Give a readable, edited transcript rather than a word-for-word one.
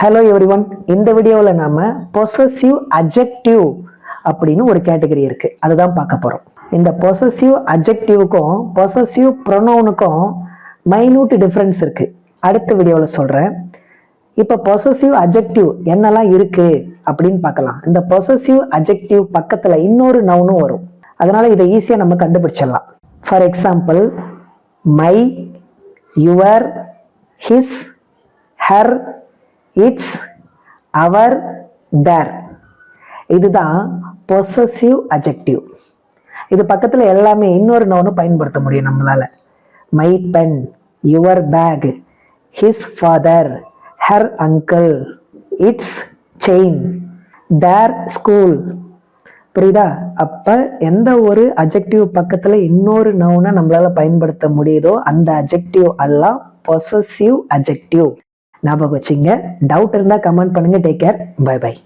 Hello everyone, இந்த வீடியோவில் நாம பொசசிவ் அட்ஜெக்டிவ் அப்படின்னு ஒரு கேட்டகரி இருக்கு, அதுதான் பார்க்க போறோம். இந்த பொசசிவ் அட்ஜெக்டிவ்க்கும் பொசசிவ் ப்ரொனவுனுக்கும் மைன்யூட் டிஃபரன்ஸ் இருக்கு, அடுத்த வீடியோவில் சொல்றேன். இப்போ பொசசிவ் அட்ஜெக்டிவ் என்னெல்லாம் இருக்கு அப்படின்னு பார்க்கலாம். இந்த பொசசிவ் அட்ஜெக்டிவ் பக்கத்துல இன்னொரு நவுனும் வரும், அதனால இதை ஈஸியா நம்ம கண்டுபிடிச்சிடலாம். For example, my, your, his, her, its, our, their, இதுதான் பொசசிவ் அட்ஜெக்டிவ். இது பக்கத்துல எல்லாமே இன்னொரு நவுனு பயன்படுத்த முடியும் நம்மளால. My pen, your bag, his father, her uncle, its chain, their school. புரியுதா? அப்ப எந்த ஒரு அட்ஜெக்டிவ் பக்கத்துல இன்னொரு நவுனை நம்மளால பயன்படுத்த முடியுதோ அந்த அட்ஜெக்டிவ் எல்லாம் பொசசிவ் அட்ஜெக்டிவ். ஞாபகம் வச்சுங்க. டவுட் இருந்தா கமெண்ட் பண்ணுங்க. Take care. Bye by.